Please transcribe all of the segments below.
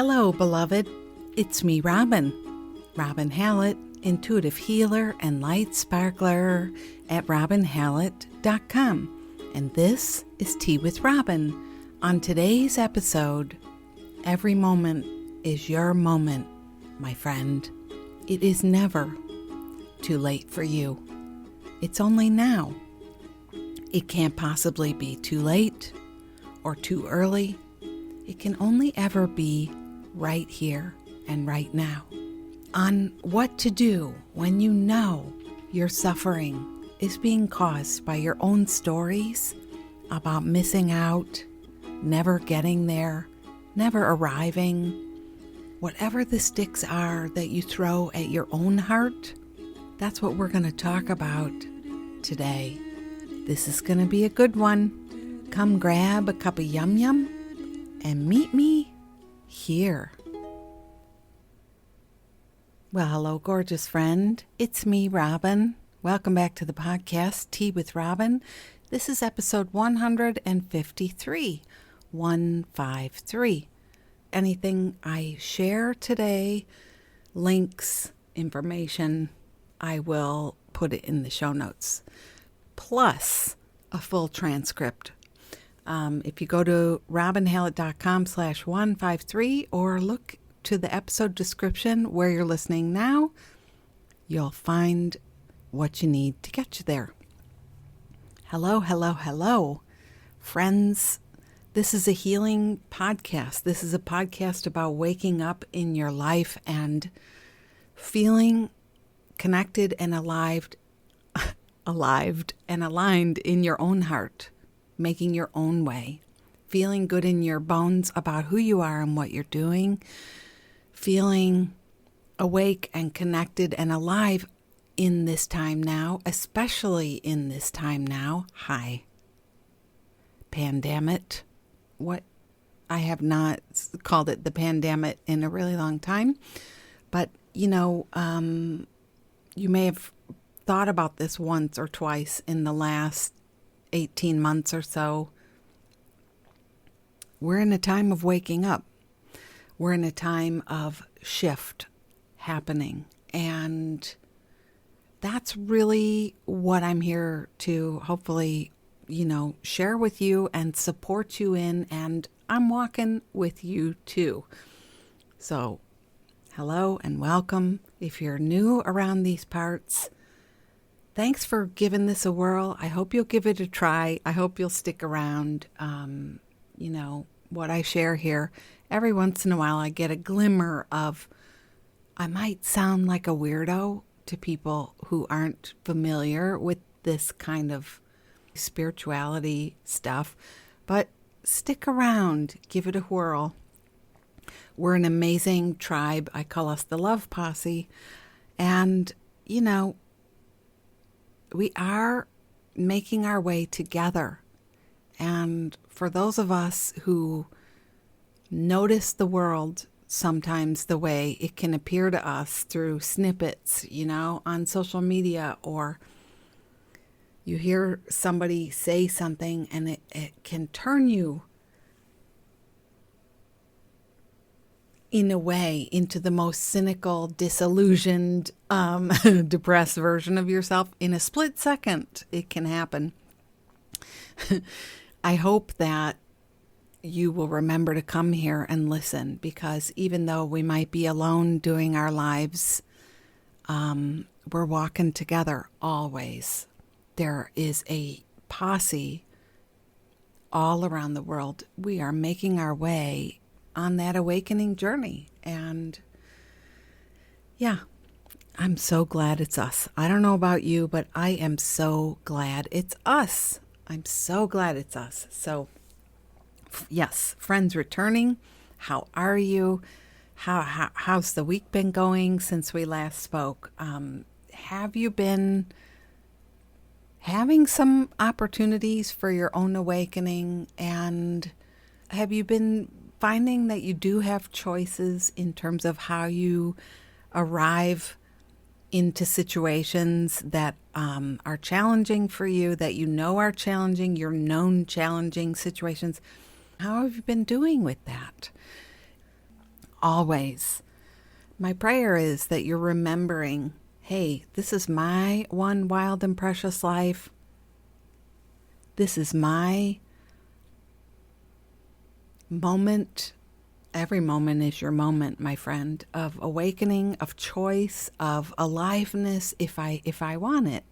Hello, beloved. It's me, Robin Hallett, intuitive healer and light sparkler at robinhallett.com. And this is Tea with Robin. On today's episode, every moment is your moment, my friend. It is never too late for you. It's only now. It can't possibly be too late or too early. It can only ever be right here and right now. On what to do when you know your suffering is being caused by your own stories about missing out, never getting there, never arriving. Whatever the sticks are that you throw at your own heart, that's what we're going to talk about today. This is going to be a good one. Come grab a cup of yum yum and meet me here. Well, hello, gorgeous friend. It's me, Robin. Welcome back to the podcast, Tea with Robin. This is episode 153. 153. Anything I share today, links, information, I will put it in the show notes, plus a full transcript. If you go to robinhallett.com/153 or look to the episode description where you're listening now, you'll find what you need to get you there. Hello, hello, hello, friends. This is a healing podcast. This is a podcast about waking up in your life and feeling connected and alive and aligned in your own heart, making your own way, feeling good in your bones about who you are and what you're doing, feeling awake and connected and alive in this time now, especially in this time now. Hi. Pandemic. What? I have not called it the pandemic in a really long time, but you may have thought about this once or twice in the last 18 months or so. We're in a time of waking up. We're in a time of shift happening. And that's really what I'm here to hopefully, share with you and support you in. And I'm walking with you too. So, hello and welcome. If you're new around these parts, thanks for giving this a whirl. I hope you'll give it a try. I hope you'll stick around. What I share here, every once in a while I get a glimmer of, I might sound like a weirdo to people who aren't familiar with this kind of spirituality stuff, but stick around, give it a whirl. We're an amazing tribe. I call us the Love Posse. And, we are making our way together. And for those of us who notice the world sometimes the way it can appear to us through snippets, on social media, or you hear somebody say something and it can turn you in a way into the most cynical, disillusioned, depressed version of yourself. In a split second, it can happen. I hope that you will remember to come here and listen, because even though we might be alone doing our lives, we're walking together always. There is a posse all around the world. We are making our way on that awakening journey. And yeah, I'm so glad it's us. I don't know about you, but I am so glad it's us. I'm so glad it's us. So yes, friends returning. How are you? How's the week been going since we last spoke? Have you been having some opportunities for your own awakening? And have you been finding that you do have choices in terms of how you arrive into situations that are challenging for you, that are challenging, your known challenging situations? How have you been doing with that? always. My prayer is that you're remembering, hey, this is my one wild and precious life. This is my moment. Every moment is your moment, my friend, of awakening, of choice, of aliveness. If I want it,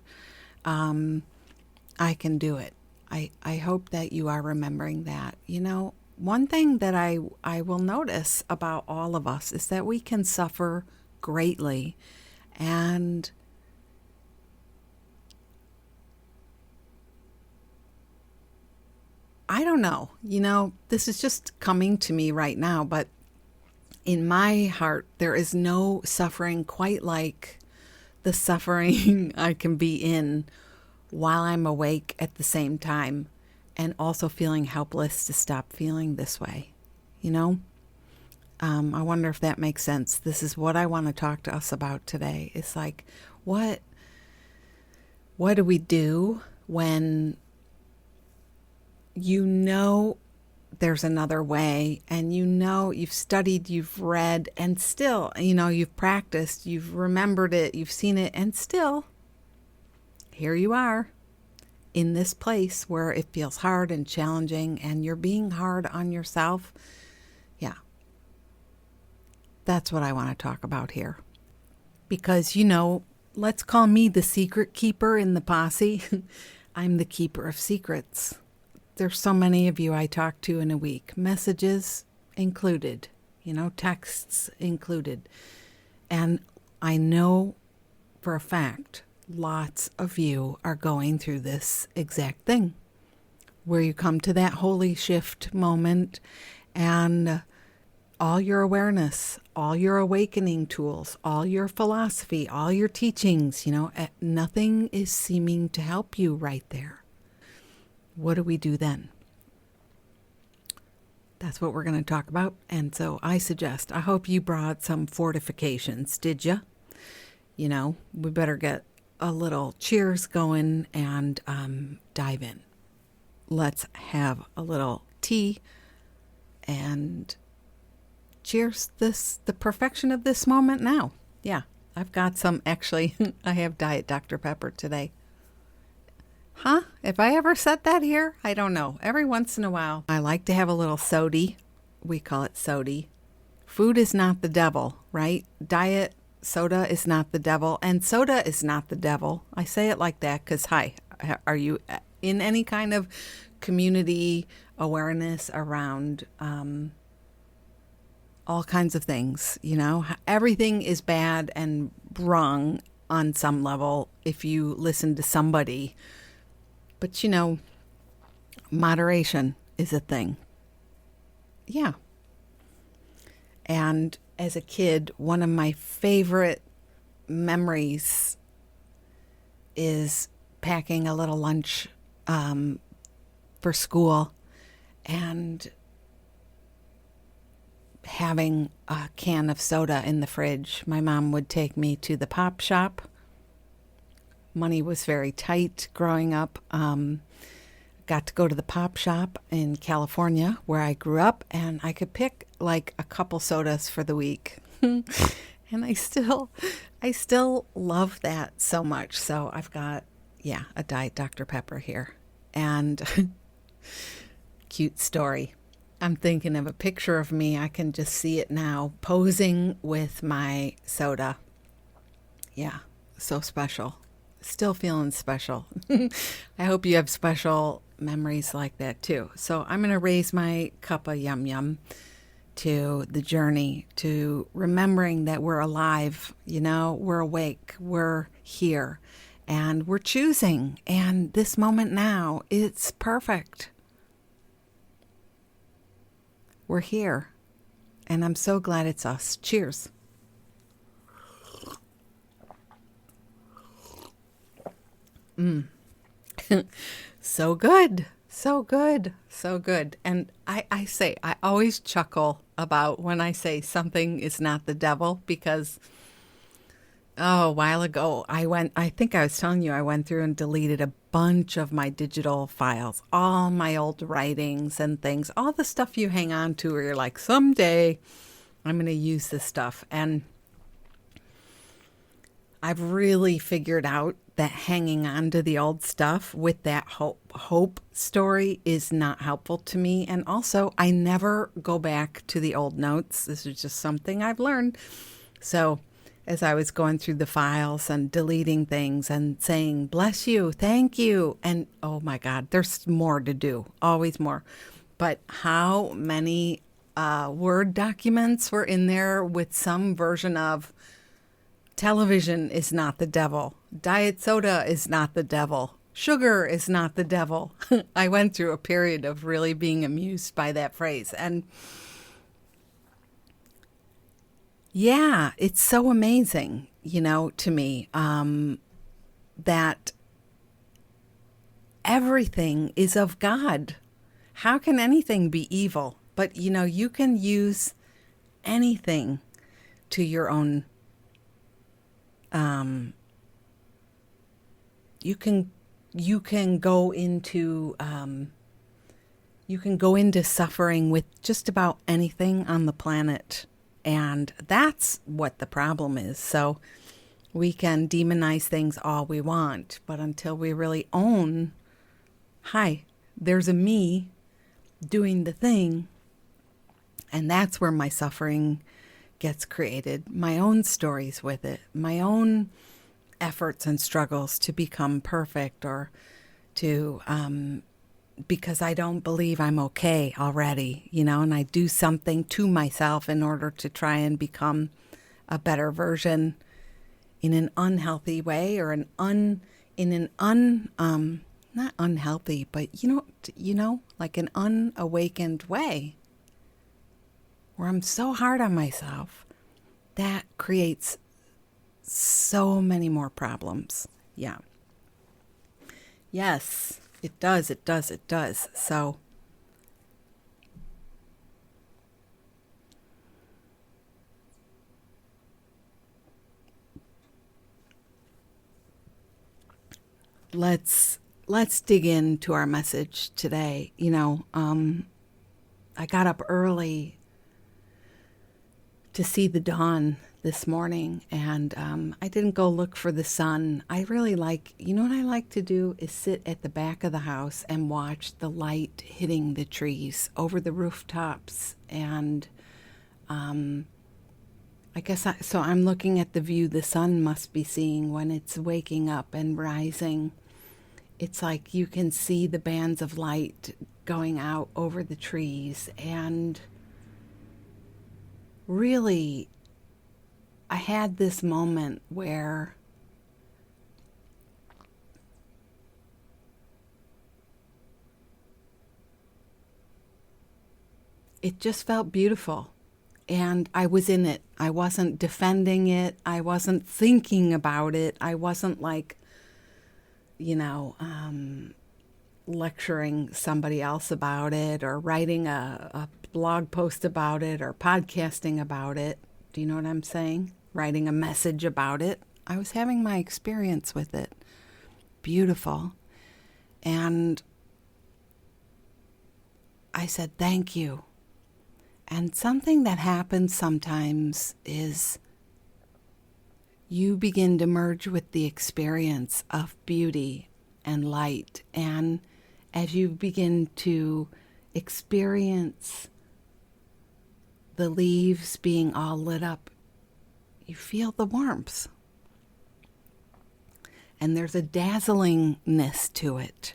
I can do it. I hope that you are remembering that. You know, one thing that I will notice about all of us is that we can suffer greatly, and I don't know, you know, this is just coming to me right now, but in my heart, there is no suffering quite like the suffering I can be in while I'm awake at the same time, and also feeling helpless to stop feeling this way. You know, I wonder if that makes sense. This is what I want to talk to us about today. It's like, what do we do when you know there's another way, and you know you've studied, you've read, and still, you know, you've practiced, you've remembered it, you've seen it, and still here you are in this place where it feels hard and challenging, and you're being hard on yourself. Yeah, that's what I want to talk about here. Because, you know, let's call me the secret keeper in the posse. I'm the keeper of secrets. There's so many of you I talk to in a week, messages included, you know, texts included. And I know for a fact lots of you are going through this exact thing, where you come to that holy shift moment, and all your awareness, all your awakening tools, all your philosophy, all your teachings, you know, nothing is seeming to help you right there. What do we do then? That's what we're going to talk about. And so I hope you brought some fortifications, did you? You know, we better get a little cheers going and dive in. Let's have a little tea and cheers the perfection of this moment now. Yeah, I've got some, actually, I have Diet Dr. Pepper today. Huh? Have I ever said that here? I don't know. Every once in a while, I like to have a little sody. We call it sody. Food is not the devil, right? Diet soda is not the devil, and soda is not the devil. I say it like that because, hi, are you in any kind of community awareness around all kinds of things? You know, everything is bad and wrong on some level if you listen to somebody. But, you know, moderation is a thing. Yeah. And as a kid, one of my favorite memories is packing a little lunch for school and having a can of soda in the fridge. My mom would take me to the pop shop. Money was very tight growing up. Got to go to the pop shop in California where I grew up, and I could pick like a couple sodas for the week. And I still love that so much. So I've got, a Diet Dr. Pepper here. And cute story. I'm thinking of a picture of me. I can just see it now, posing with my soda. Yeah, so special. Still feeling special. I hope you have special memories like that too. So I'm going to raise my cuppa yum yum to the journey, to remembering that we're alive, you know, we're awake, we're here, and we're choosing. And this moment now, it's perfect. We're here. And I'm so glad it's us. Cheers. So good. So good. So good. And I always chuckle about when I say something is not the devil, because a while ago I think I was telling you, I went through and deleted a bunch of my digital files, all my old writings and things, all the stuff you hang on to where you're like, someday I'm going to use this stuff. And I've really figured out that hanging on to the old stuff with that hope story is not helpful to me. And also, I never go back to the old notes. This is just something I've learned. So as I was going through the files and deleting things and saying, bless you, thank you. And oh my God, there's more to do, always more. But how many Word documents were in there with some version of television is not the devil, diet soda is not the devil, sugar is not the devil. I went through a period of really being amused by that phrase. And yeah, it's so amazing, to me, that everything is of God. How can anything be evil? But, you can use anything to your own, you can go into, suffering with just about anything on the planet. And that's what the problem is. So we can demonize things all we want, but until we really own, hi, there's a me doing the thing, and that's where my suffering gets created, my own stories with it, my own efforts and struggles to become perfect or to, because I don't believe I'm okay already, and I do something to myself in order to try and become a better version in an unhealthy way or not unhealthy, but like an unawakened way where I'm so hard on myself. That creates so many more problems. Yeah. Yes, it does. So let's dig into our message today. I got up early to see the dawn this morning, and I didn't go look for the sun. I really like, what I like to do is sit at the back of the house and watch the light hitting the trees over the rooftops. And I guess so I'm looking at the view the sun must be seeing when it's waking up and rising. It's like you can see the bands of light going out over the trees. And really, I had this moment where it just felt beautiful. And I was in it. I wasn't defending it. I wasn't thinking about it. I wasn't like, lecturing somebody else about it or writing a blog post about it or podcasting about it. Do you know what I'm saying? Writing a message about it. I was having my experience with it. Beautiful. And I said, thank you. And something that happens sometimes is you begin to merge with the experience of beauty and light. And as you begin to experience the leaves being all lit up, you feel the warmth. And there's a dazzlingness to it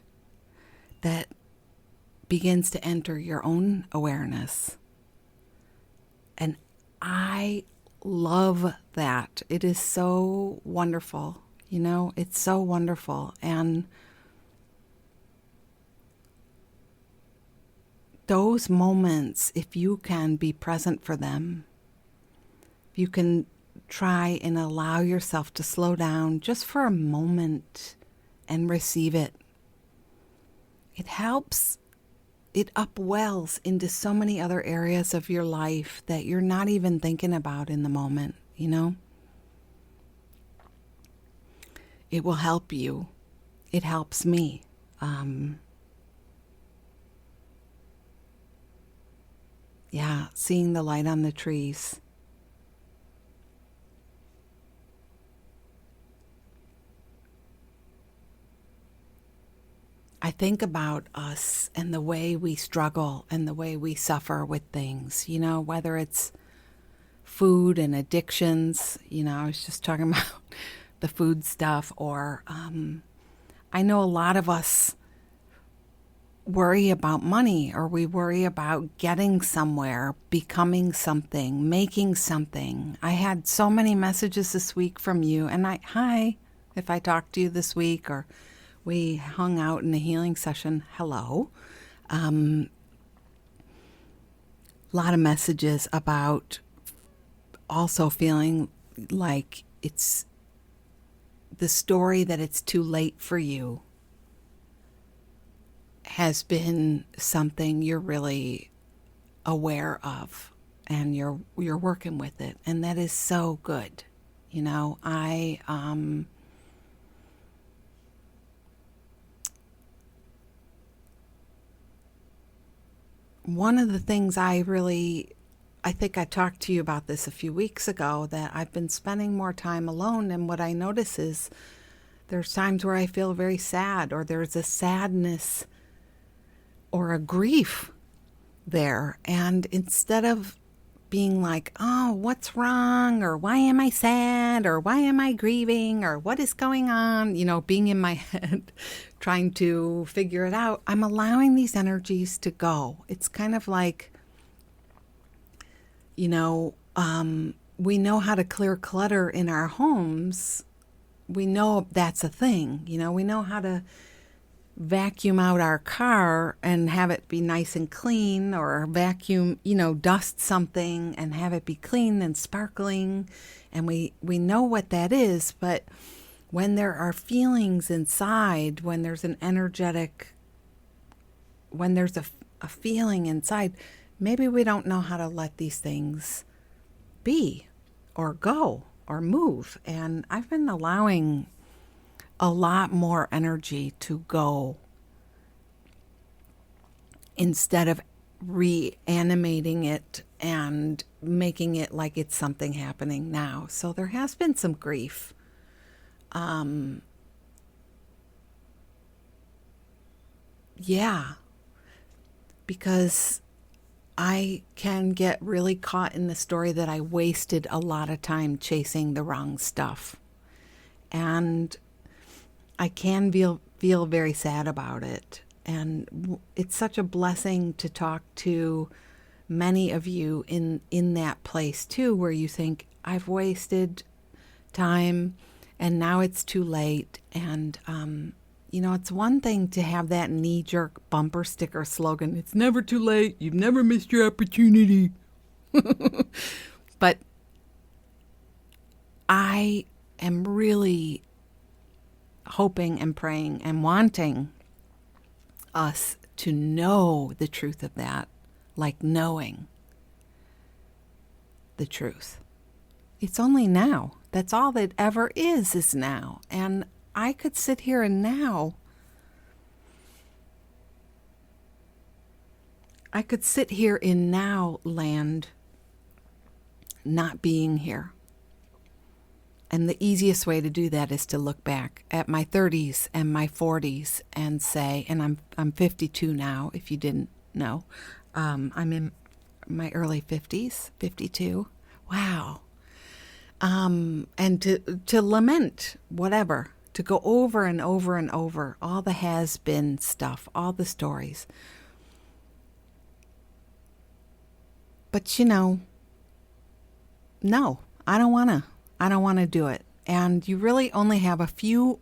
that begins to enter your own awareness. And I love that. It is so wonderful. It's so wonderful. And those moments, if you can be present for them, if you can try and allow yourself to slow down just for a moment and receive it, it helps. It upwells into so many other areas of your life that you're not even thinking about in the moment, It will help you. It helps me. Yeah, seeing the light on the trees. I think about us and the way we struggle and the way we suffer with things, whether it's food and addictions. I was just talking about the food stuff, or I know a lot of us worry about money, or we worry about getting somewhere, becoming something, making something. I had so many messages this week from you, and hi, if I talked to you this week or we hung out in a healing session, hello. A lot of messages about also feeling like it's the story that it's too late for you has been something you're really aware of, and you're working with it, and that is so good. One of the things I think I talked to you about this a few weeks ago, that I've been spending more time alone, and what I notice is there's times where I feel very sad, or there's a sadness or a grief there. And instead of being like, oh, what's wrong? Or why am I sad? Or why am I grieving? Or what is going on? Being in my head, trying to figure it out. I'm allowing these energies to go. It's kind of like, we know how to clear clutter in our homes. We know that's a thing. We know how to vacuum out our car and have it be nice and clean, or vacuum, dust something and have it be clean and sparkling. And we know what that is. But when there are feelings inside, when there's an energetic, when there's a feeling inside, maybe we don't know how to let these things be or go or move. And I've been allowing a lot more energy to go instead of reanimating it and making it like it's something happening now. So there has been some grief. Yeah, because I can get really caught in the story that I wasted a lot of time chasing the wrong stuff. And I can feel very sad about it. And it's such a blessing to talk to many of you in that place too, where you think, I've wasted time and now it's too late. And, it's one thing to have that knee-jerk bumper sticker slogan, it's never too late, you've never missed your opportunity. But I am really hoping and praying and wanting us to know the truth of that, like knowing the truth. It's only now. That's all that ever is now. And I could sit here and now. I could sit here in now land, not being here. And the easiest way to do that is to look back at my 30s and my 40s and say, and I'm 52 now, if you didn't know. I'm in my early 50s, 52. Wow. And to lament whatever, to go over and over and over all the has-been stuff, all the stories. But no, I don't want to do it. And you really only have a few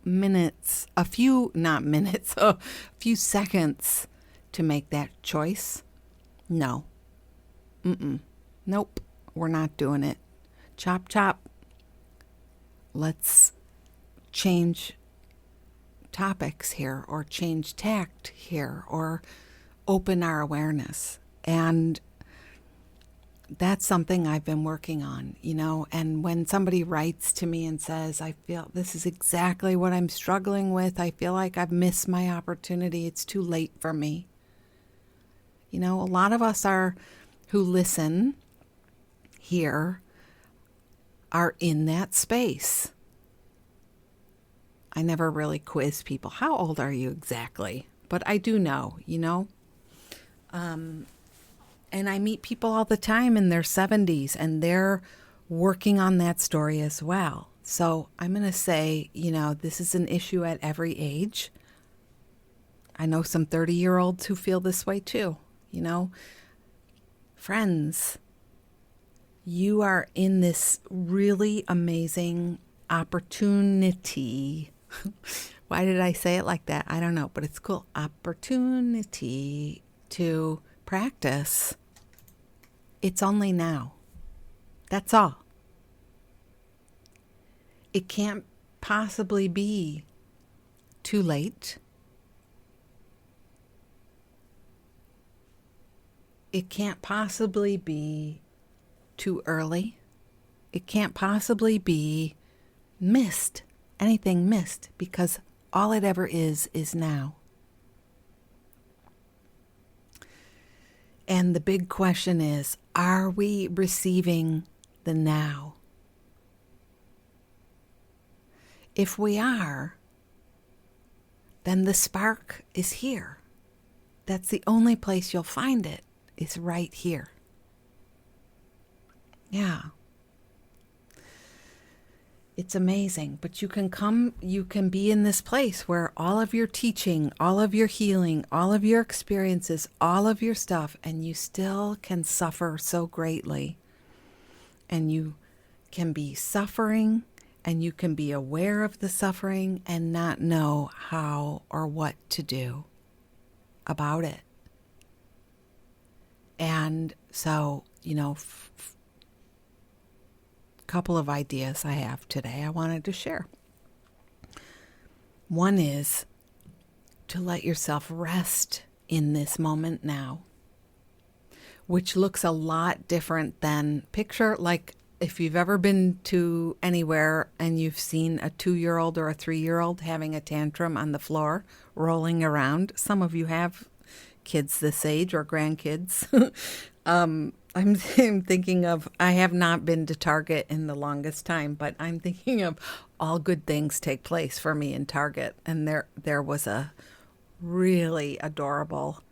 seconds to make that choice. No. Nope. We're not doing it. Chop, chop. Let's change topics here, or change tact here, or open our awareness. And that's something I've been working on, and when somebody writes to me and says, I feel this is exactly what I'm struggling with, I feel like I've missed my opportunity, it's too late for me. A lot of us are who listen here are in that space. I never really quiz people. How old are you exactly? But I do know, And I meet people all the time in their 70s, and they're working on that story as well. So I'm going to say, this is an issue at every age. I know some 30-year-olds who feel this way too, Friends, you are in this really amazing opportunity. Why did I say it like that? I don't know, but it's cool. Opportunity to practice. It's only now. That's all. It can't possibly be too late. It can't possibly be too early. It can't possibly be anything missed, because all it ever is now. And the big question is, are we receiving the now? If we are, then the spark is here. That's the only place you'll find it, is right here. Yeah. It's amazing, but you can be in this place where all of your teaching, all of your healing, all of your experiences, all of your stuff, and you still can suffer so greatly. And you can be suffering, and you can be aware of the suffering and not know how or what to do about it. And so, couple of ideas I have today I wanted to share. One is to let yourself rest in this moment now, which looks a lot different than picture, like if you've ever been to anywhere and you've seen a 2-year-old or a 3-year-old having a tantrum on the floor, rolling around. Some of you have kids this age or grandkids. I'm thinking of, I have not been to Target in the longest time, but I'm thinking of all good things take place for me in Target. And there was a really adorable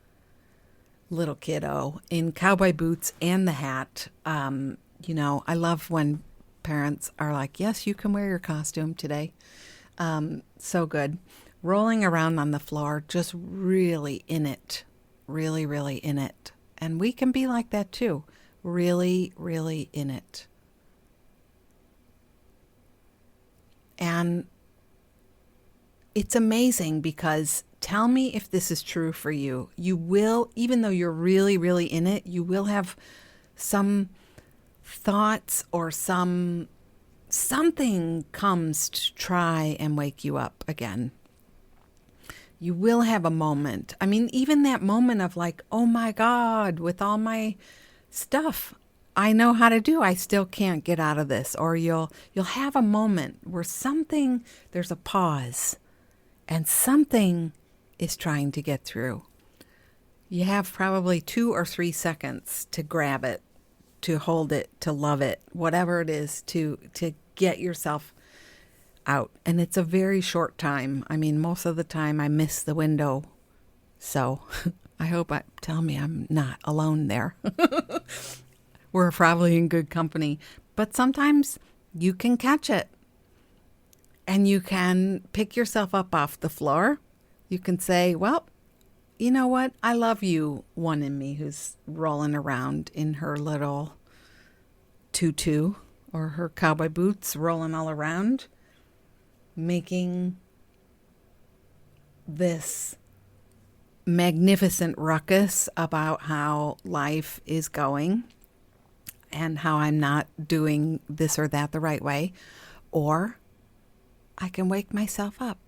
little kiddo in cowboy boots and the hat. I love when parents are like, yes, you can wear your costume today. So good. Rolling around on the floor, just really in it, really, really in it. And we can be like that too. Really, really in it. And it's amazing because tell me if this is true for you. You will, even though you're really, really in it, you will have some thoughts or something comes to try and wake you up again. You will have a moment. I mean, even that moment of like, oh my God, with all my stuff I know how to do, I still can't get out of this. Or you'll have a moment where there's a pause and something is trying to get through. You have probably 2 or 3 seconds to grab it, to hold it, to love it, whatever it is, to get yourself out. And it's a very short time. I mean, most of the time I miss the window. So tell me I'm not alone there. We're probably in good company. But sometimes you can catch it. And you can pick yourself up off the floor. You can say, well, you know what? I love you, one in me who's rolling around in her little tutu or her cowboy boots, rolling all around, making this magnificent ruckus about how life is going and how I'm not doing this or that the right way. Or I can wake myself up.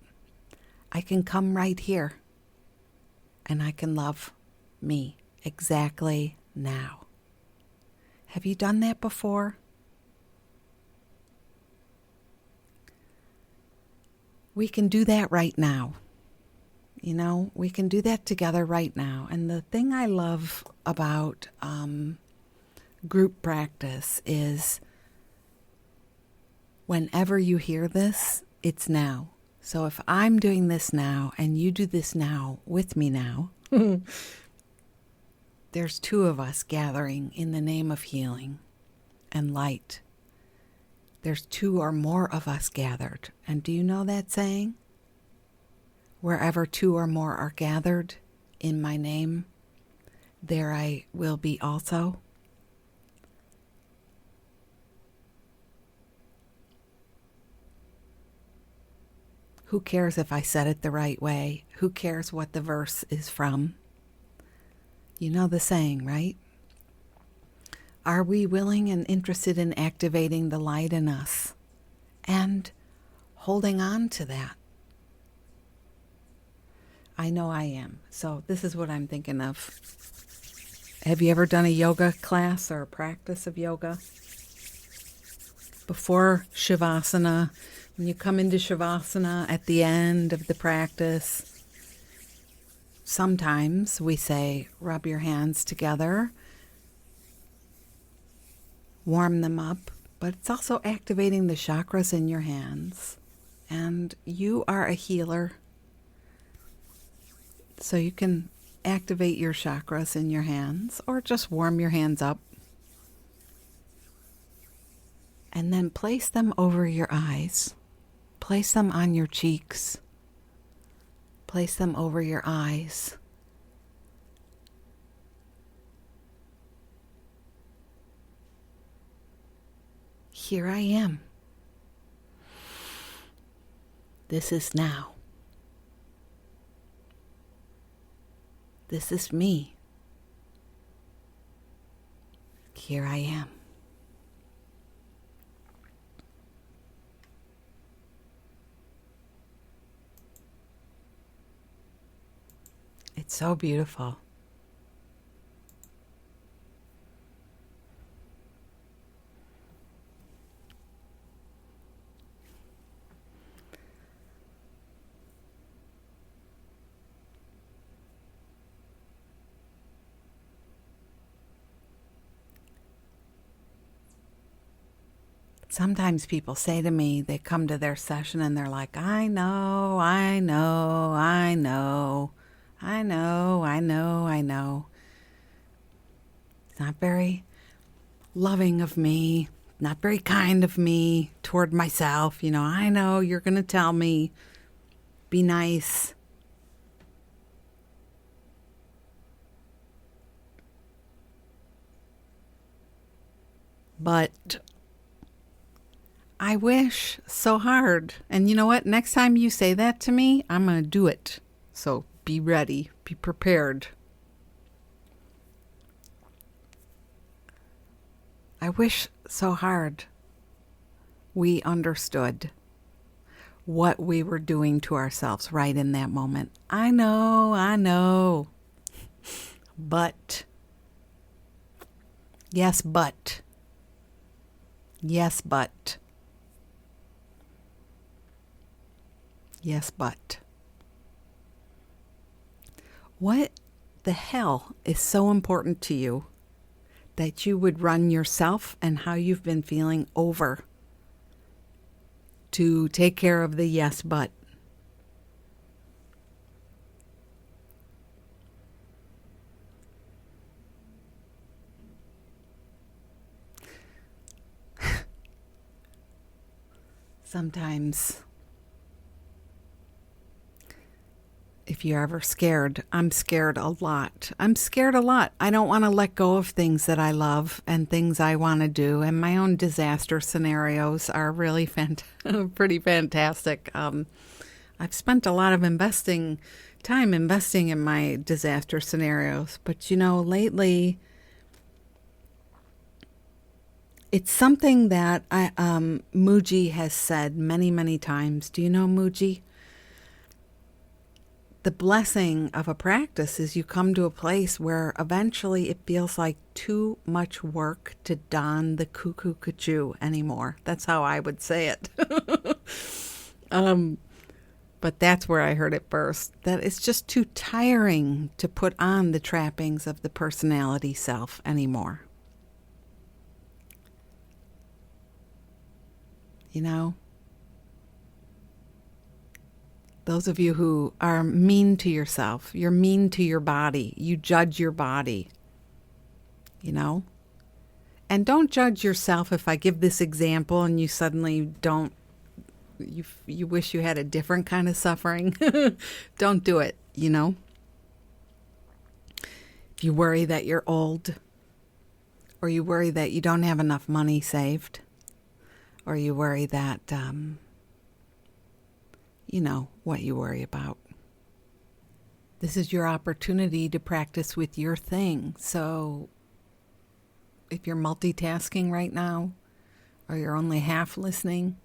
I can come right here and I can love me exactly now. Have you done that before? We can do that right now. We can do that together right now. And the thing I love about group practice is whenever you hear this, it's now. So if I'm doing this now and you do this now with me now, there's two of us gathering in the name of healing and light. There's two or more of us gathered. And do you know that saying? Wherever two or more are gathered in my name, there I will be also. Who cares if I said it the right way? Who cares what the verse is from? You know the saying, right? Are we willing and interested in activating the light in us and holding on to that? I know I am. So this is what I'm thinking of. Have you ever done a yoga class or a practice of yoga? Before Shavasana, when you come into Shavasana at the end of the practice, sometimes we say, rub your hands together, warm them up, but it's also activating the chakras in your hands. And you are a healer, so you can activate your chakras in your hands or just warm your hands up. And then place them over your eyes. Place them on your cheeks. Place them over your eyes. Here I am. This is now. This is me. Here I am. It's so beautiful. Sometimes people say to me, they come to their session and they're like, I know. It's not very loving of me, not very kind of me toward myself. I know you're going to tell me, be nice. But I wish so hard. And you know what? Next time you say that to me, I'm going to do it. So be ready. Be prepared. I wish so hard we understood what we were doing to ourselves right in that moment. I know. But. Yes, but. Yes, but. Yes, but. What the hell is so important to you that you would run yourself and how you've been feeling over to take care of the yes, but? Sometimes, if you're ever scared, I'm scared a lot. I don't want to let go of things that I love and things I want to do. And my own disaster scenarios are really pretty fantastic. I've spent a lot of time investing in my disaster scenarios. But, lately, it's something that Muji has said many, many times. Do you know Muji? The blessing of a practice is you come to a place where eventually it feels like too much work to don the cuckoo cachoo anymore. That's how I would say it. But that's where I heard it first. That it's just too tiring to put on the trappings of the personality self anymore. You know? Those of you who are mean to yourself, you're mean to your body. You judge your body. You know? And don't judge yourself if I give this example and you suddenly don't, you wish you had a different kind of suffering. Don't do it, you know? If you worry that you're old, or you worry that you don't have enough money saved, or you worry that, you know what you worry about. This is your opportunity to practice with your thing. So if you're multitasking right now, or you're only half listening,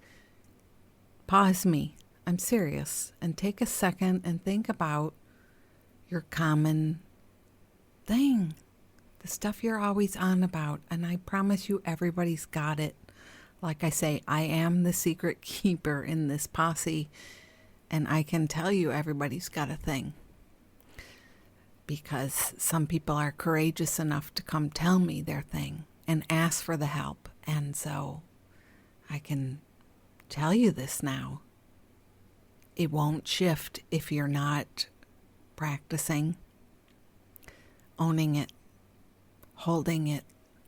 pause me. I'm serious. And take a second and think about your common thing. The stuff you're always on about. And I promise you everybody's got it. Like I say, I am the secret keeper in this posse. And I can tell you everybody's got a thing. Because some people are courageous enough to come tell me their thing and ask for the help. And so I can tell you this now. It won't shift if you're not practicing, owning it, holding it,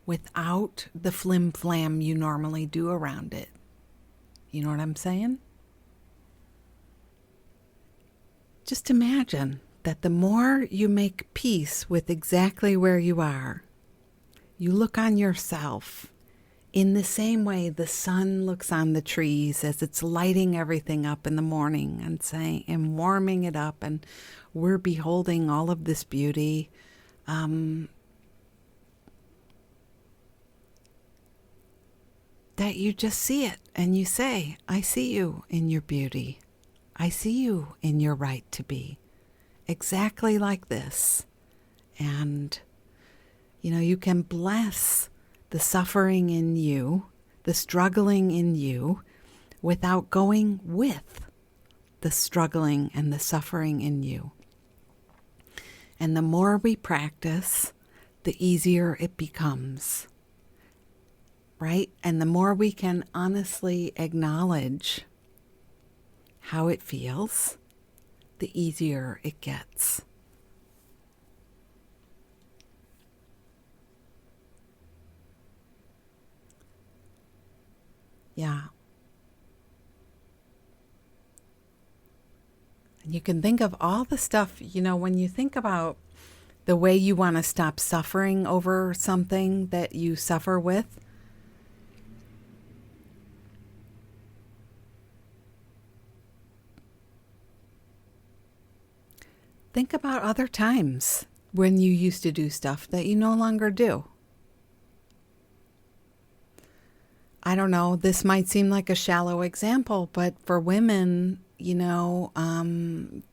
without the flim-flam you normally do around it. You know what I'm saying? Just imagine that the more you make peace with exactly where you are, you look on yourself in the same way the sun looks on the trees as it's lighting everything up in the morning and saying and warming it up, and we're beholding all of this beauty. That you just see it and you say, I see you in your beauty. I see you in your right to be exactly like this. And, you know, you can bless the suffering in you, the struggling in you, without going with the struggling and the suffering in you. And the more we practice, the easier it becomes, right? And the more we can honestly acknowledge how it feels, the easier it gets. Yeah. And you can think of all the stuff, you know, when you think about the way you want to stop suffering over something that you suffer with. Think about other times when you used to do stuff that you no longer do. I don't know, this might seem like a shallow example, but for women, you know,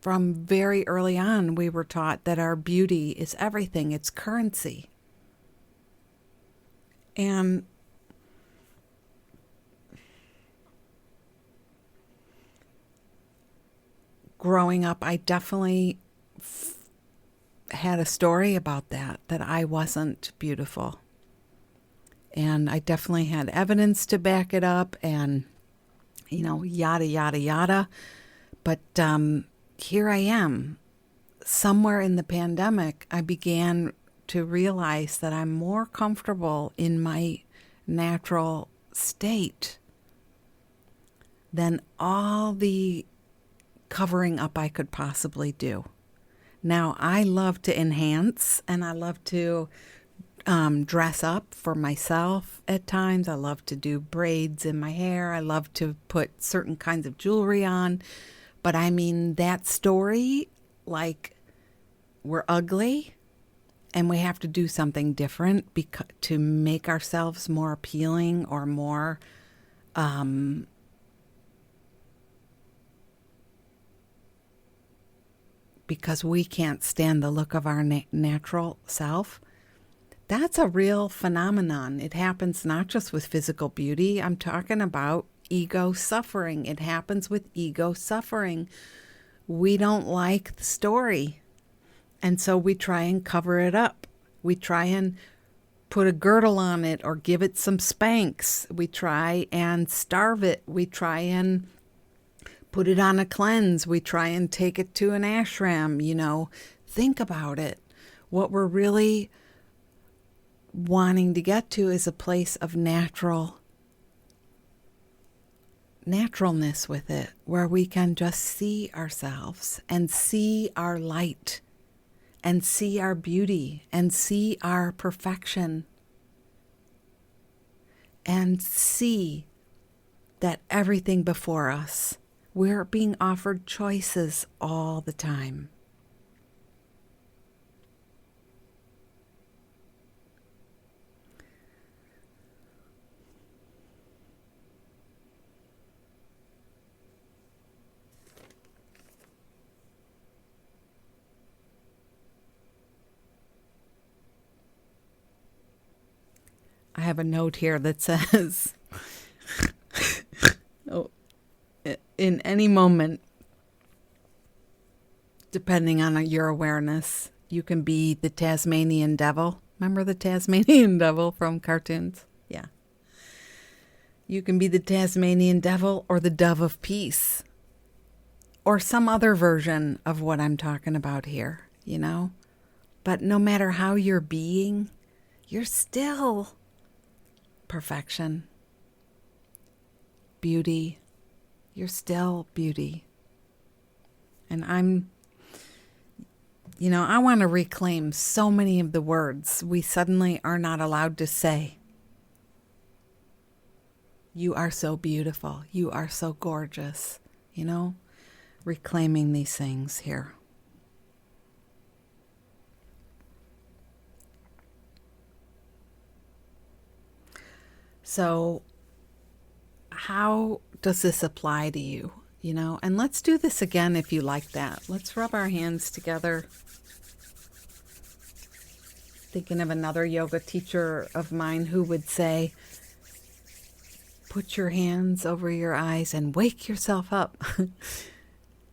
from very early on, we were taught that our beauty is everything. It's currency. And growing up, I definitely had a story about that I wasn't beautiful. And I definitely had evidence to back it up and, you know, yada, yada, yada. But here I am. Somewhere in the pandemic, I began to realize that I'm more comfortable in my natural state than all the covering up I could possibly do. Now, I love to enhance and I love to dress up for myself at times. I love to do braids in my hair. I love to put certain kinds of jewelry on. But I mean, that story, like, we're ugly and we have to do something different to make ourselves more appealing or more because we can't stand the look of our natural self. That's a real phenomenon. It happens not just with physical beauty. I'm talking about ego suffering. It happens with ego suffering. We don't like the story. And so we try and cover it up. We try and put a girdle on it or give it some spanks. We try and starve it. We try and put it on a cleanse. We try and take it to an ashram, Think about it. What we're really wanting to get to is a place of naturalness with it, where we can just see ourselves and see our light and see our beauty and see our perfection and see that everything before us, we're being offered choices all the time. I have a note here that says, in any moment, depending on your awareness, you can be the Tasmanian devil. Remember the Tasmanian devil from cartoons? Yeah. You can be the Tasmanian devil or the dove of peace, or some other version of what I'm talking about here, But no matter how you're being, you're still perfection, beauty. You're still beauty. And I want to reclaim so many of the words we suddenly are not allowed to say. You are so beautiful. You are so gorgeous. Reclaiming these things here. So how does this apply to you? And let's do this again if you like that. Let's rub our hands together. Thinking of another yoga teacher of mine who would say, put your hands over your eyes and wake yourself up.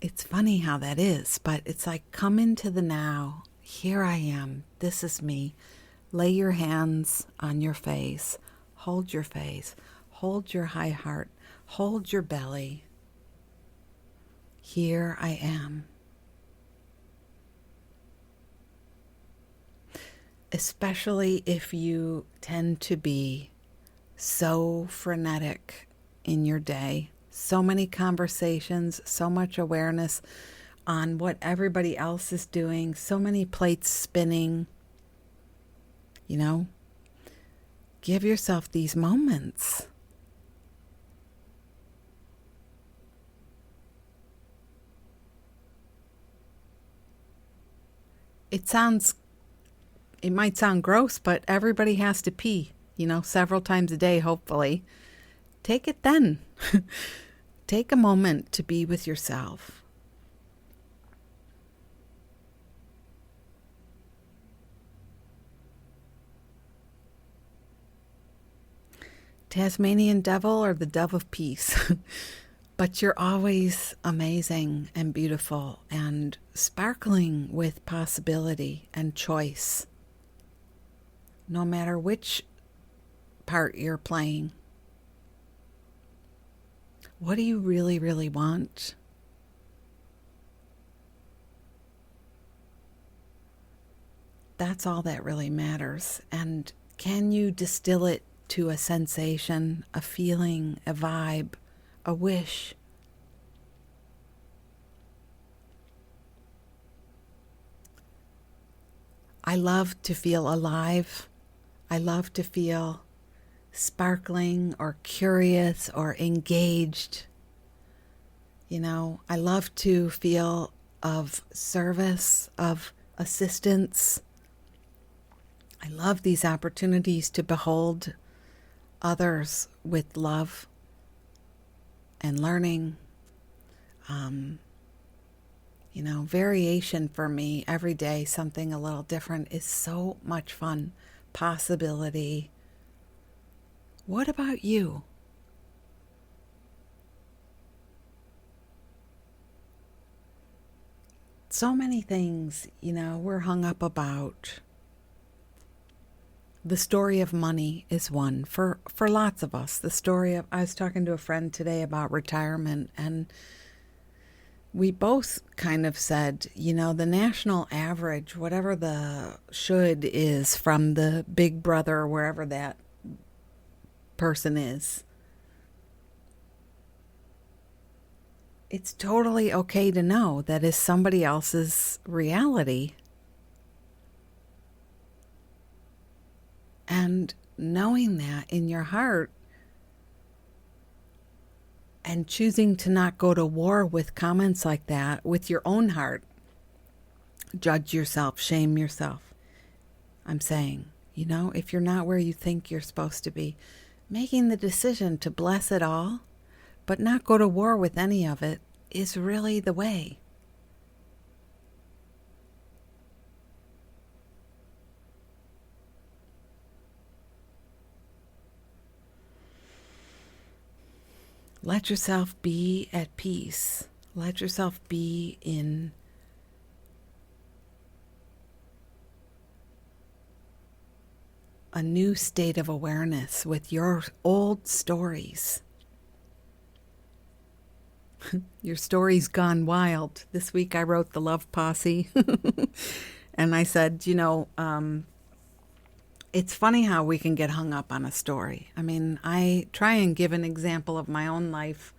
It's funny how that is, but it's like, come into the now. Here I am. This is me. Lay your hands on your face. Hold your face. Hold your high heart. Hold your belly. Here I am. Especially if you tend to be so frenetic in your day, so many conversations, so much awareness on what everybody else is doing, so many plates spinning, give yourself these moments. It might sound gross, but everybody has to pee, several times a day, hopefully. Take it then. Take a moment to be with yourself. Tasmanian devil or the dove of peace. But you're always amazing and beautiful and sparkling with possibility and choice, no matter which part you're playing. What do you really, really want? That's all that really matters. And can you distill it to a sensation, a feeling, a vibe, a wish? I love to feel alive. I love to feel sparkling or curious or engaged. I love to feel of service, of assistance. I love these opportunities to behold others with love and learning. Variation for me every day, something a little different, is so much fun. Possibility. What about you? So many things, we're hung up about. The story of money is one for lots of us. The story of, I was talking to a friend today about retirement, and we both kind of said, the national average, whatever the should is from the big brother, wherever that person is, it's totally okay to know that is somebody else's reality. And knowing that in your heart and choosing to not go to war with comments like that with your own heart, judge yourself, shame yourself. I'm saying, if you're not where you think you're supposed to be, making the decision to bless it all, but not go to war with any of it, is really the way. Let yourself be at peace. Let yourself be in a new state of awareness with your old stories. Your story's gone wild. This week I wrote the Love Posse. And I said, it's funny how we can get hung up on a story. I mean, I try and give an example of my own life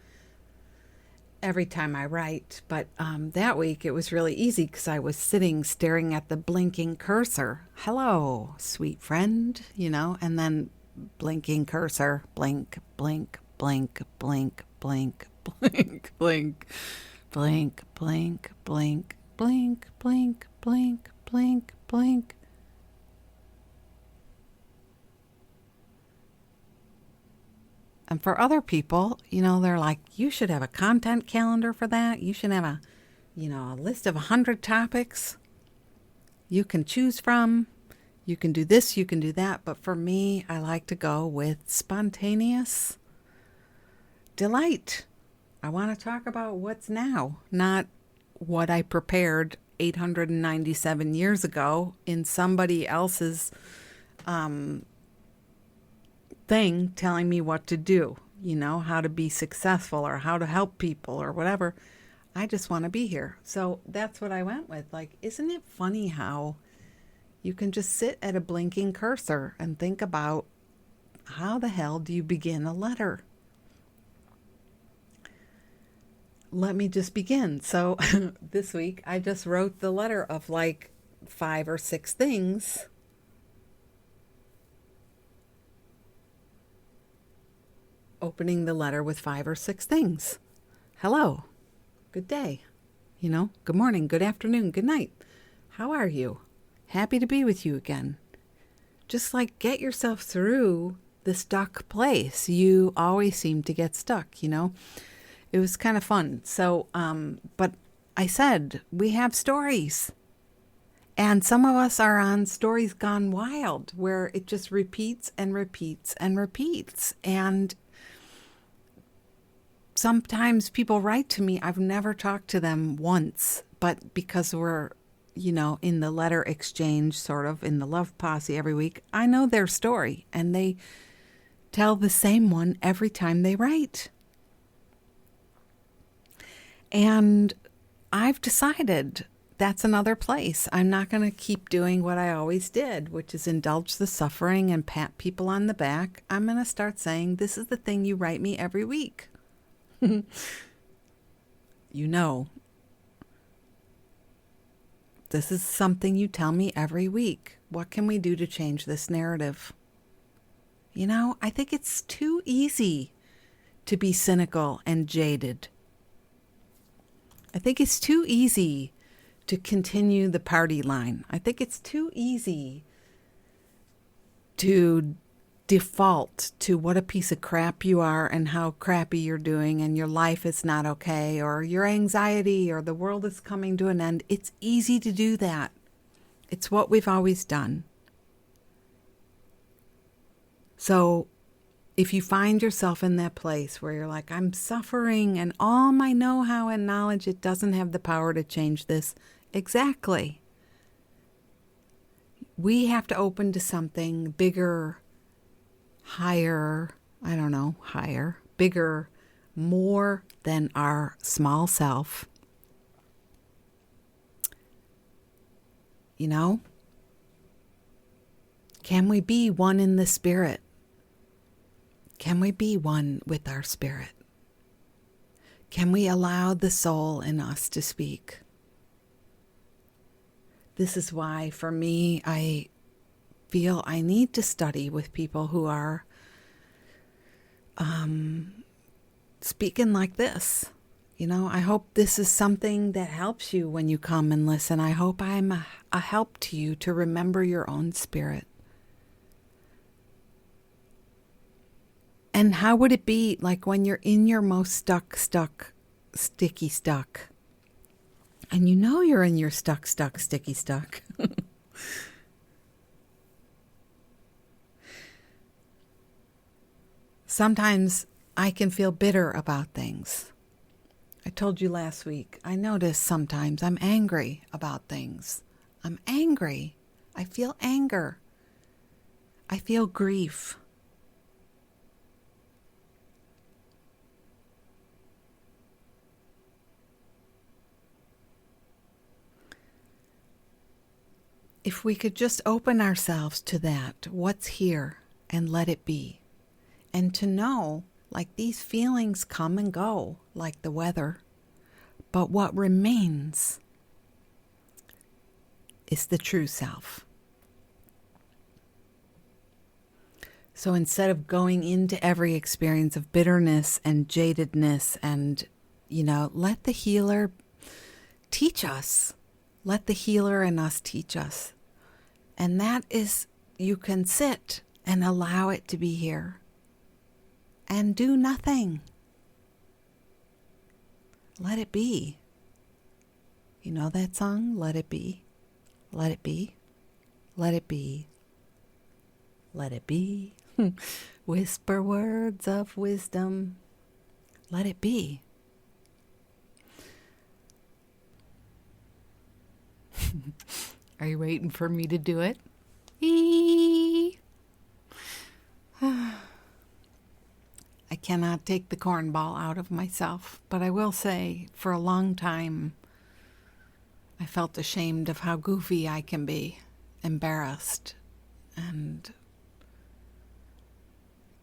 every time I write, but that week it was really easy because I was sitting staring at the blinking cursor. Hello, sweet friend, and then blinking cursor, blink, blink, blink, blink, blink, blink, blink, blink, blink, blink, blink, blink, blink, blink, blink. And for other people, they're like, you should have a content calendar for that. You should have a list of 100 topics you can choose from. You can do this, you can do that. But for me, I like to go with spontaneous delight. I want to talk about what's now, not what I prepared 897 years ago in somebody else's thing telling me what to do, how to be successful or how to help people or whatever. I just want to be here. So that's what I went with. Like, isn't it funny how you can just sit at a blinking cursor and think about how the hell do you begin a letter? Let me just begin. So this week I just wrote the letter of like 5 or 6 things. Opening the letter with 5 or 6 things. Hello. Good day. Good morning, good afternoon, good night. How are you? Happy to be with you again. Just like get yourself through the stuck place. You always seem to get stuck, It was kind of fun. So, but I said, we have stories. And some of us are on stories gone wild, where it just repeats and repeats and repeats. And sometimes people write to me, I've never talked to them once, but because we're, in the letter exchange, sort of in the Love Posse every week, I know their story and they tell the same one every time they write. And I've decided that's another place. I'm not going to keep doing what I always did, which is indulge the suffering and pat people on the back. I'm going to start saying, this is the thing you write me every week. This is something you tell me every week. What can we do to change this narrative? I think it's too easy to be cynical and jaded. I think it's too easy to continue the party line. I think it's too easy to default to what a piece of crap you are and how crappy you're doing and your life is not okay or your anxiety or the world is coming to an end. It's easy to do that. It's what we've always done. So if you find yourself in that place where you're like, I'm suffering and all my know-how and knowledge, it doesn't have the power to change this. Exactly. we have to open to something bigger, higher, I don't know, higher, bigger, more than our small self. You know? Can we be one in the spirit? Can we be one with our spirit? Can we allow the soul in us to speak? This is why, for me, I feel I need to study with people who are speaking like this. You know, I hope this is something that helps you when you come and listen. I hope I'm a help to you to remember your own spirit. And how would it be like when you're in your most sticky stuck? And you know you're in your sticky stuck. Sometimes I can feel bitter about things. I told you last week, I notice sometimes I'm angry about things. I'm angry. I feel anger. I feel grief. If we could just open ourselves to that, what's here, and let it be. And to know, like, these feelings come and go, like the weather. But what remains is the true self. So instead of going into every experience of bitterness and jadedness and, let the healer teach us. Let the healer in us teach us. And that is, you can sit and allow it to be here and do nothing. Let it be. You know that song? Let it be. Let it be. Let it be. Let it be. Whisper words of wisdom. Let it be. Are you waiting for me to do it? I cannot take the cornball out of myself, but I will say for a long time I felt ashamed of how goofy I can be, embarrassed, and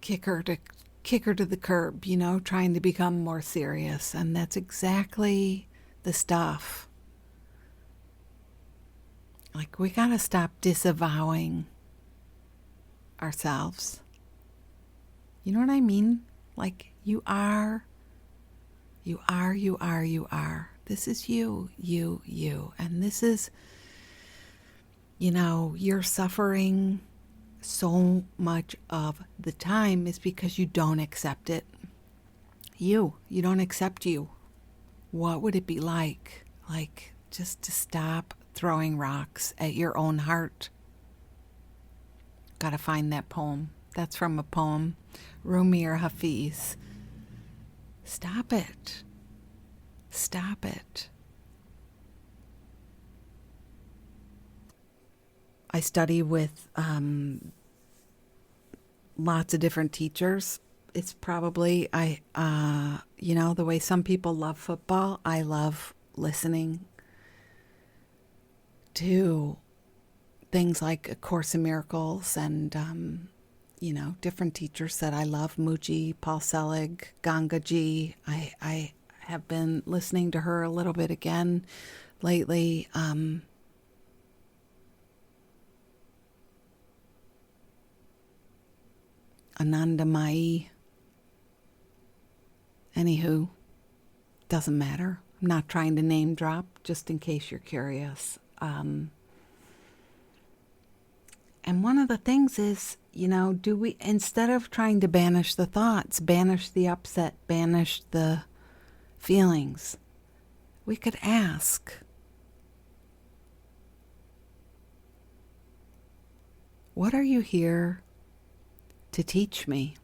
kick her to the curb, trying to become more serious. And that's exactly the stuff. Like, we gotta stop disavowing ourselves. You know what I mean? Like, you are. This is you. And this is, you're suffering so much of the time is because you don't accept it. You don't accept you. What would it be like? Like, just to stop throwing rocks at your own heart. Gotta find that poem. That's from a poem, Rumi or Hafiz. Stop it. Stop it. I study with lots of different teachers. It's probably, the way some people love football, I love listening to things like A Course in Miracles and, different teachers that I love. Mooji, Paul Selig, Gangaji. I have been listening to her a little bit again lately. Anandamayi. Anywho, doesn't matter. I'm not trying to name drop, just in case you're curious. And one of the things is, do we, instead of trying to banish the thoughts, banish the upset, banish the feelings, we could ask, what are you here to teach me?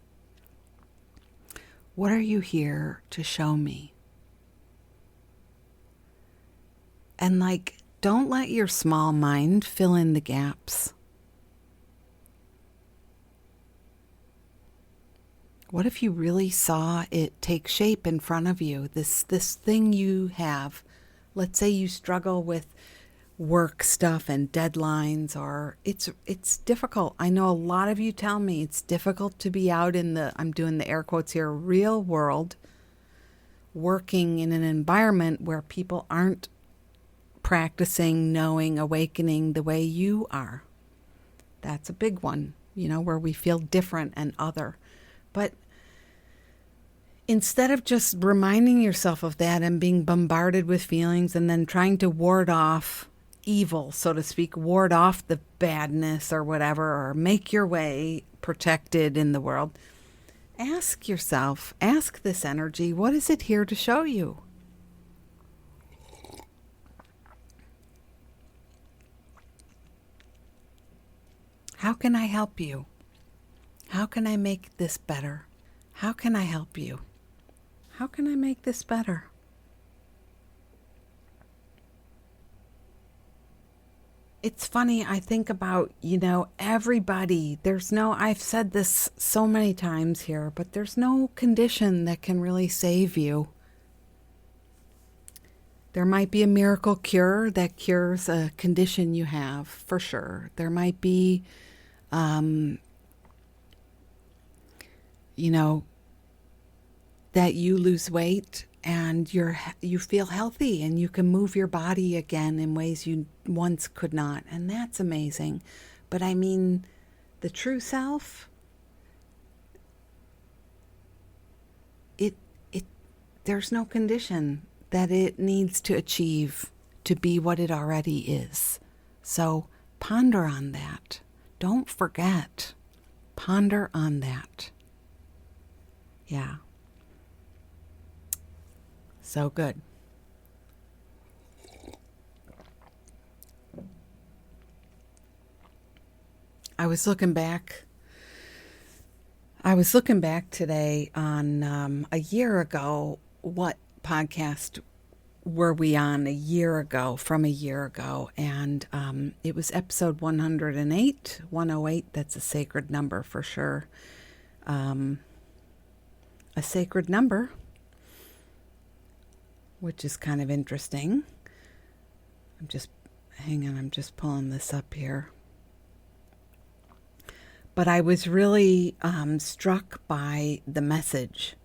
What are you here to show me? And don't let your small mind fill in the gaps. What if you really saw it take shape in front of you? This thing you have. Let's say you struggle with work stuff and deadlines, or it's difficult. I know a lot of you tell me it's difficult to be out in the, I'm doing the air quotes here, real world, working in an environment where people aren't practicing, knowing, awakening the way you are. That's a big one, where we feel different and other. But instead of just reminding yourself of that and being bombarded with feelings and then trying to ward off evil, so to speak, ward off the badness or whatever, or make your way protected in the world, ask yourself, ask this energy, what is it here to show you? How can I help you? How can I make this better? How can I help you? How can I make this better? It's funny, I think about, everybody. I've said this so many times here, but there's no condition that can really save you. There might be a miracle cure that cures a condition you have, for sure. There might be, that you lose weight and you feel healthy and you can move your body again in ways you once could not. And that's amazing. But I mean, the true self, there's no condition that it needs to achieve to be what it already is. So ponder on that. Don't forget. Ponder on that. Yeah. So good. I was looking back today on a year ago. What podcast were we on from a year ago? And it was episode 108. 108, that's a sacred number for sure. A sacred number, which is kind of interesting. I'm just pulling this up here. But I was really struck by the message.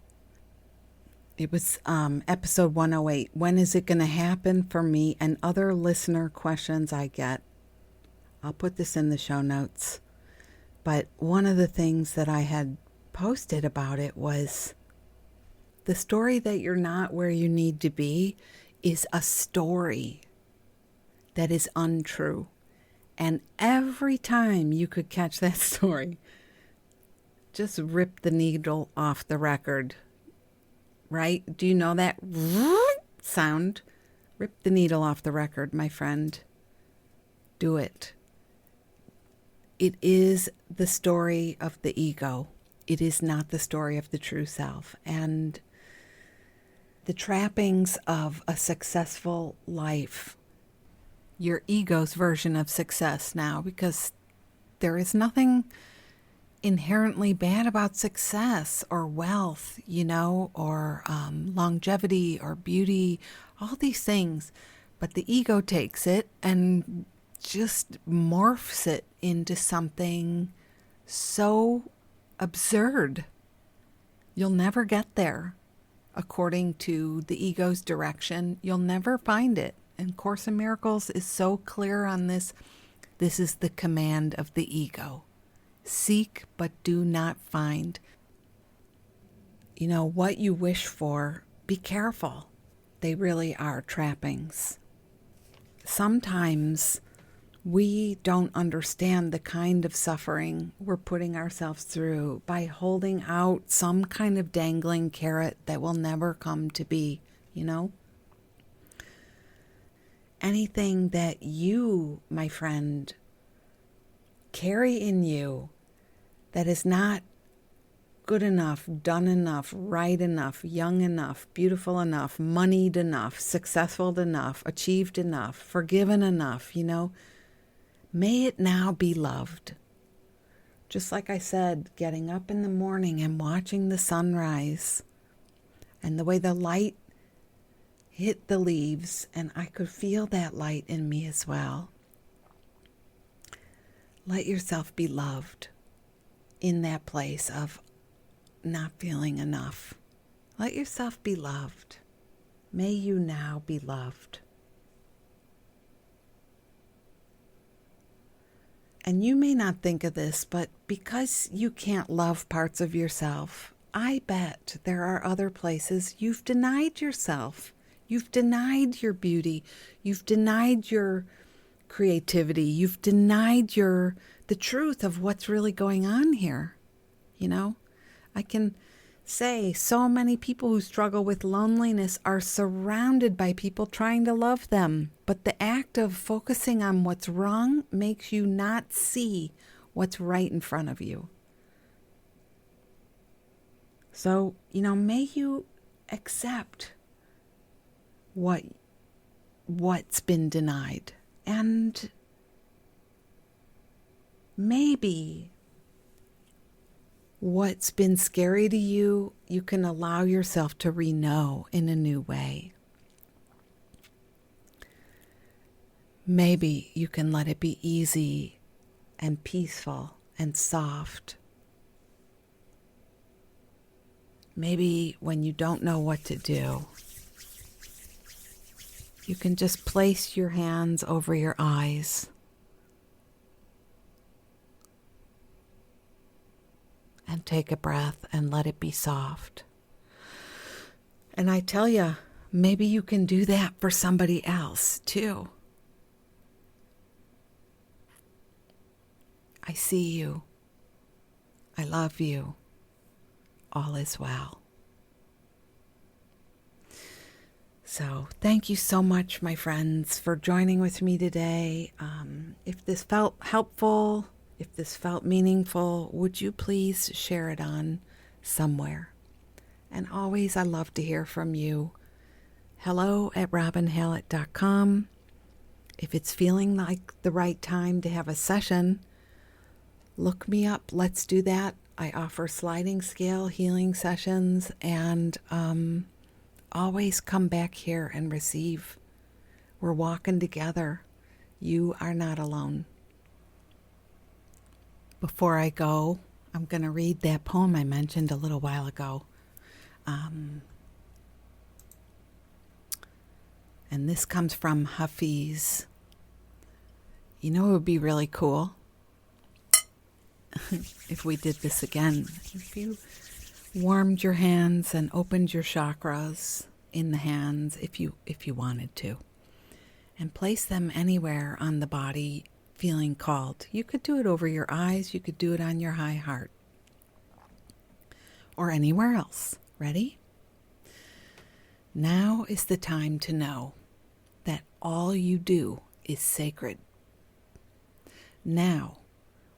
It was episode 108. When is it going to happen for me? And other listener questions I get. I'll put this in the show notes. But one of the things that I had posted about it was the story that you're not where you need to be is a story that is untrue. And every time you could catch that story, just rip the needle off the record. Right? Do you know that sound? Rip the needle off the record, my friend. Do it. It is the story of the ego. It is not the story of the true self. And the trappings of a successful life, your ego's version of success now, because there is nothing inherently bad about success or wealth, or longevity or beauty, all these things. But the ego takes it and just morphs it into something so absurd. You'll never get there. According to the ego's direction, you'll never find it. And Course in Miracles is so clear on this. This is the command of the ego. Seek, but do not find. What you wish for, be careful. They really are trappings. Sometimes we don't understand the kind of suffering we're putting ourselves through by holding out some kind of dangling carrot that will never come to be, Anything that you, my friend, carry in you that is not good enough, done enough, right enough, young enough, beautiful enough, moneyed enough, successful enough, achieved enough, forgiven enough, may it now be loved. Just like I said, getting up in the morning and watching the sunrise and the way the light hit the leaves, and I could feel that light in me as well. Let yourself be loved in that place of not feeling enough. Let yourself be loved. May you now be loved. And you may not think of this, but because you can't love parts of yourself, I bet there are other places you've denied yourself. You've denied your beauty. You've denied your creativity. You've denied the truth of what's really going on here. You know, I can say so many people who struggle with loneliness are surrounded by people trying to love them. But the act of focusing on what's wrong makes you not see what's right in front of you. So, may you accept what's been denied. And maybe what's been scary to you, you can allow yourself to re-know in a new way. Maybe you can let it be easy and peaceful and soft. Maybe when you don't know what to do, you can just place your hands over your eyes and take a breath and let it be soft. And I tell you, maybe you can do that for somebody else too. I see you. I love you. All is well. So thank you so much, my friends, for joining with me today. If this felt helpful, if this felt meaningful, would you please share it on somewhere? And always, I love to hear from you. hello@robinhallett.com. If it's feeling like the right time to have a session, look me up. Let's do that. I offer sliding scale healing sessions, and always come back here and receive. We're walking together. You are not alone. Before I go, I'm going to read that poem I mentioned a little while ago. And this comes from Hafiz. It would be really cool if we did this again. If you warmed your hands and opened your chakras in the hands, if you wanted to, and place them anywhere on the body feeling called. You could do it over your eyes, you could do it on your high heart, or anywhere else. Ready? Now is the time to know that all you do is sacred. Now,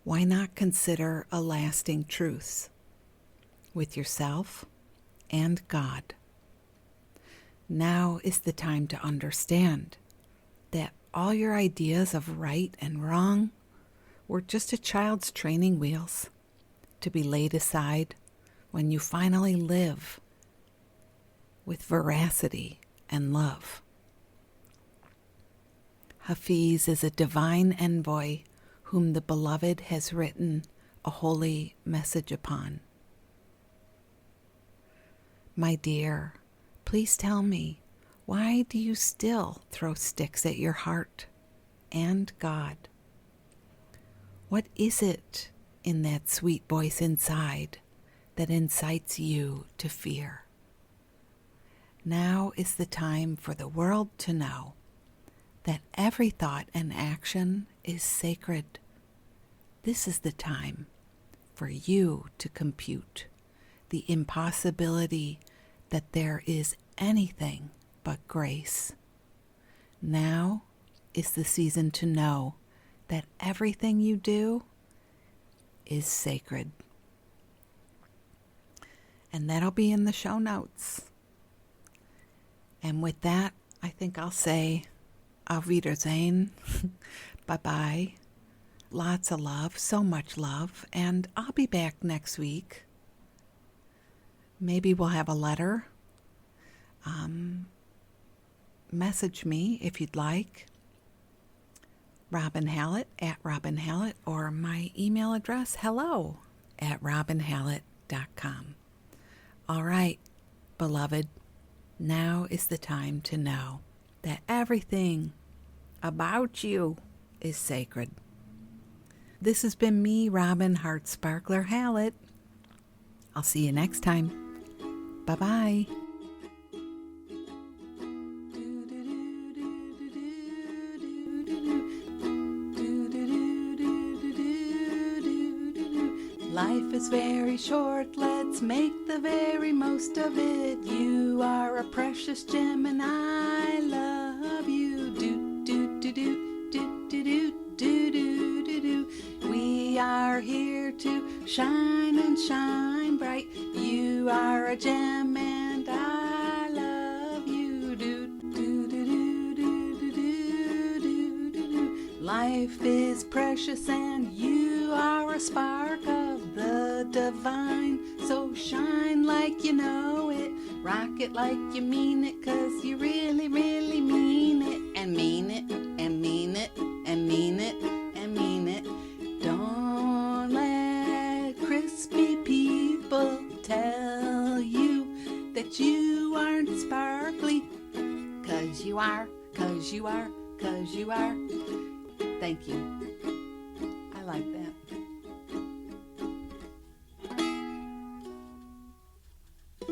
why not consider a lasting truth with yourself and God? Now is the time to understand that all your ideas of right and wrong were just a child's training wheels to be laid aside when you finally live with veracity and love. Hafiz is a divine envoy whom the Beloved has written a holy message upon. My dear, please tell me, why do you still throw sticks at your heart and God? What is it in that sweet voice inside that incites you to fear? Now is the time for the world to know that every thought and action is sacred. This is the time for you to compute the impossibility that there is anything but grace. Now is the season to know that everything you do is sacred. And that'll be in the show notes. And with that, I think I'll say Auf Wiedersehen. Bye-bye. lots of love, so much love, and I'll be back next week. Maybe we'll have a letter. Message me if you'd like. Robin Hallett at Robin Hallett, or my email address, hello@robinhallett.com. All right, beloved, now is the time to know that everything about you is sacred. This has been me, Robin Heart Sparkler Hallett. I'll see you next time. Bye-bye. Life is very short, let's make the very most of it. You are a precious gem and I love you. Do do do do do do do do do do do. We are here to shine and shine bright. You are a gem and I love you. Do do do do do do do do do. Life is precious and you are a spark of the divine. So shine like you know it, rock it like you mean it, 'cause you really, really mean it, and mean it, and mean it, and mean it, and mean it. Don't let crispy people tell you that you aren't sparkly, 'cause you are, 'cause you are, 'cause you are. Thank you. I like that. I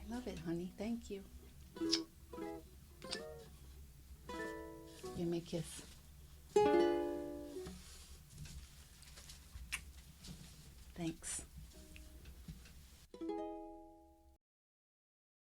love it, honey. Thank you. Give me a kiss. Thanks.